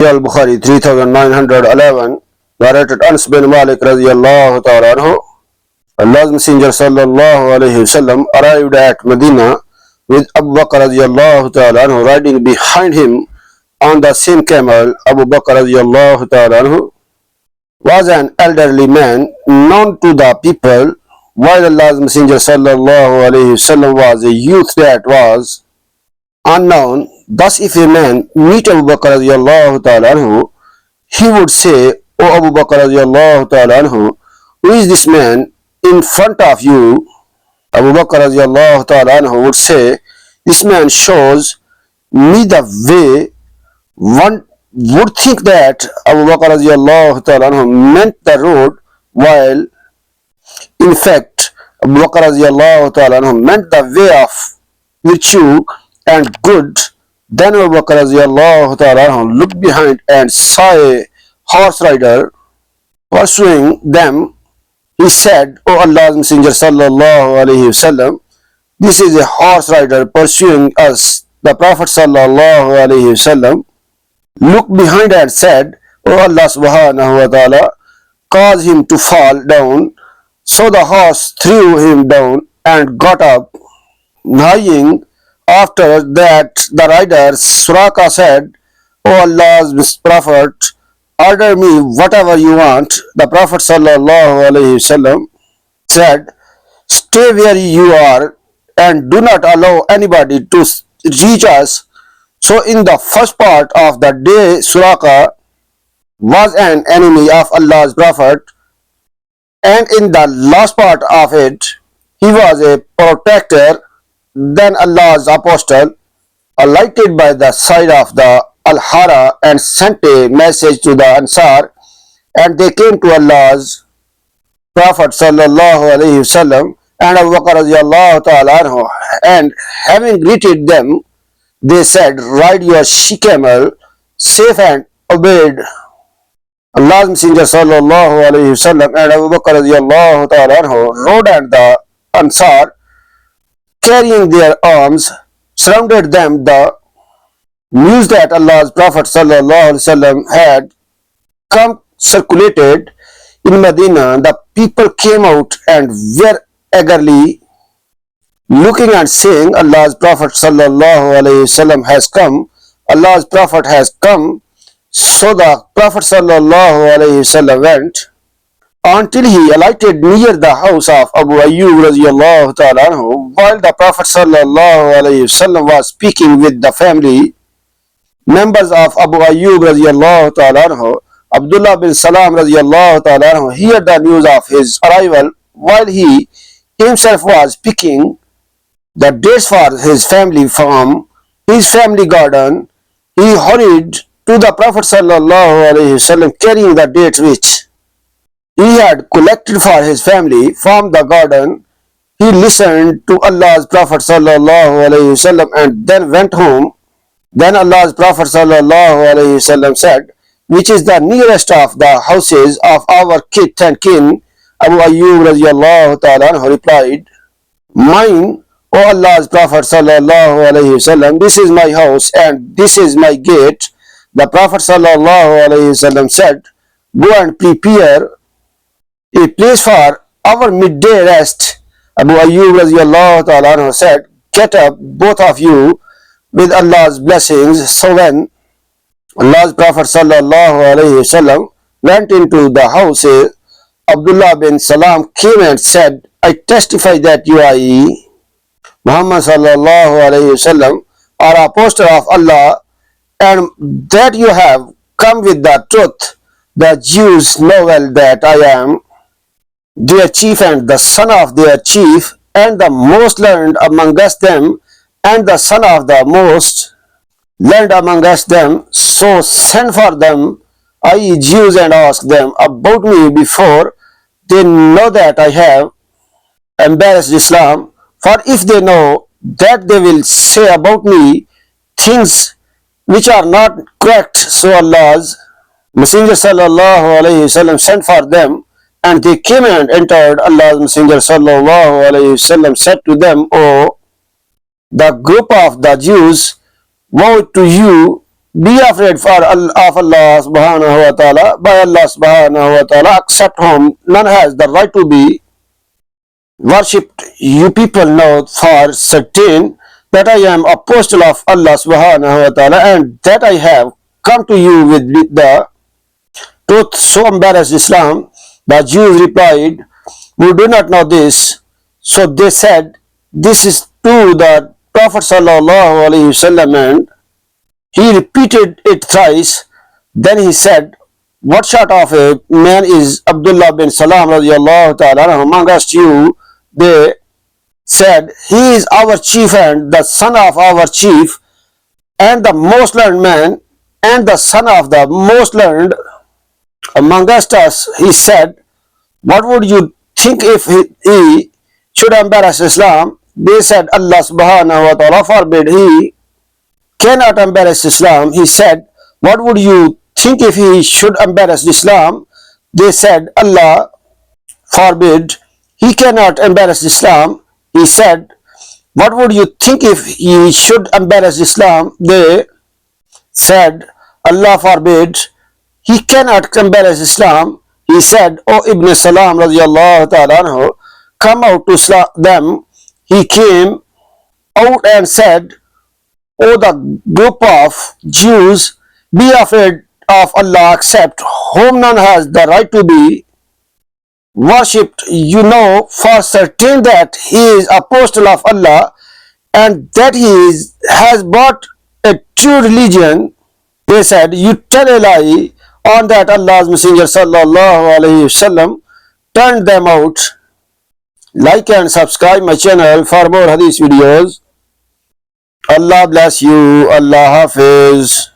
Al-Bukhari 3911, narrated Anas bin Malik radiyallahu ta'ala anhu. Allah's Messenger sallallahu alayhi wasallam arrived at Madinah with Abu Bakr radiyallahu ta'ala anhu riding behind him on the same camel. Abu Bakr radiyallahu ta'ala anhu was an elderly man known to the people, while Allah's Messenger sallallahu alayhi wasallam was a youth that was unknown. Thus, if a man meet Abu Bakr radiyallahu ta'ala anhu, he would say, "O Abu Bakr radiyallahu ta'ala anhu, who is this man in front of you?" Abu Bakr radiyallahu ta'ala anhu would say, "This man shows me the way." One would think that Abu Bakr radiyallahu ta'ala anhu meant the road, while in fact Abu Bakr radiyallahu ta'ala anhu meant the way of virtue and good. Then Abu Bakr radiyallahu ta'ala anhu looked behind and saw a horse rider pursuing them. He said, "O Allah's Messenger sallallahu alayhi wasallam, this is a horse rider pursuing us." The Prophet sallallahu alayhi wasallam looked behind and said, "O Allah subhanahu wa ta'ala, cause him to fall down." So the horse threw him down and got up, neighing. After that, the rider Suraka said, "O Allah's Prophet, order me whatever you want." The Prophet sallallahu alayhi wasallam said, "Stay where you are and do not allow anybody to reach us." So in the first part of the day, Suraka was an enemy of Allah's Prophet, and in the last part of it, he was a protector. Then Allah's apostle alighted by the side of the Al-Hara and sent a message to the Ansar, and they came to Allah's Prophet sallallahu alayhi wasallam and Abu Bakr radiyallahu ta'ala anhu, and having greeted them, they said, "Ride your she-camel safe," and obeyed. Allah's Messenger sallallahu alayhi wasallam and Abu Bakr radiyallahu ta'ala anhu rode, and the Ansar, carrying their arms, surrounded them. The news that Allah's Prophet sallallahu alaihi wasallam had come circulated in Medina. The people came out and were eagerly looking and saying, "Allah's Prophet sallallahu alaihi wasallam has come. Allah's Prophet has come." So the Prophet sallallahu alaihi wasallam went until he alighted near the house of Abu Ayyub radiyallahu ta'ala anhu. While the Prophet sallallahu alayhi wasallam was speaking with the family members of Abu Ayyub radiyallahu ta'ala anhu, Abdullah bin Salam radiyallahu ta'ala anhu heard the news of his arrival. While he himself was picking the dates for his family from his family garden, he hurried to the Prophet sallallahu alayhi wasallam carrying the dates which he had collected for his family from the garden. He listened to Allah's Prophet sallallahu alayhi wasallam and then went home. Then Allah's Prophet sallallahu alayhi wasallam said, "Which is the nearest of the houses of our kith and kin?" Abu Ayyub radiyallahu ta'ala anhu replied, "Mine, O Allah's Prophet sallallahu alayhi wasallam, this is my house and this is my gate." The Prophet sallallahu alayhi wasallam said, "Go and prepare a place for our midday rest." Abu Ayyub radiyallahu ta'ala anhu said, "Get up, both of you, with Allah's blessings." So when Allah's Prophet sallallahu alayhi wasallam went into the house, Abdullah bin Salam came and said, "I testify that you are Muhammad sallallahu alayhi wasallam, are a apostle of Allah, and that you have come with the truth. The Jews know well that I am their chief and the son of their chief, and the most learned amongst them, and the son of the most learned amongst them. So send for them, i.e. Jews, and ask them about me before they know that I have embarrassed Islam. For if they know that, they will say about me things which are not correct." So Allah's Messenger sallallahu alayhi wasallam sent for them, and they came and entered. Allah's Messenger sallallahu alayhi wasallam said to them, "O the group of the Jews, woe to you be afraid of Allah subhanahu wa ta'ala, by Allah subhanahu wa ta'ala, except whom none has the right to be worshipped. You people know for certain that I am apostle of Allah subhanahu wa ta'ala, and that I have come to you with the truth. So embarrassed Islam, the Jews replied, we do not know this. So they said, this is to the Prophet sallallahu alaihi wasallam, and he repeated it thrice. Then he said, what sort of a man is Abdullah bin Salam radiallahu ta'ala amongst you? They said, he is our chief and the son of our chief, and the most learned man, and the son of the most learned amongst us. He said, what would you think if he should embarrass Islam? They said, Allah subhanahu wa ta'ala forbid, he cannot embarrass Islam. He said, what would you think if he should embarrass Islam? They said, Allah forbid, he cannot embarrass Islam. He said, what would you think if he should embarrass Islam? They said, Allah forbid, he cannot embarrass Islam. He said, O Ibn Salam radiallahu ta'ala anhu, come out to them. He came out and said, O the group of Jews, be afraid of Allah, except whom none has the right to be worshipped. You know for certain that he is apostle of Allah, and that he has brought a true religion. They said, you tell a lie. On that, Allah's Messenger sallallahu alaihi wasallam turned them out. Like and subscribe my channel for more hadith videos. Allah bless you. Allah Hafiz.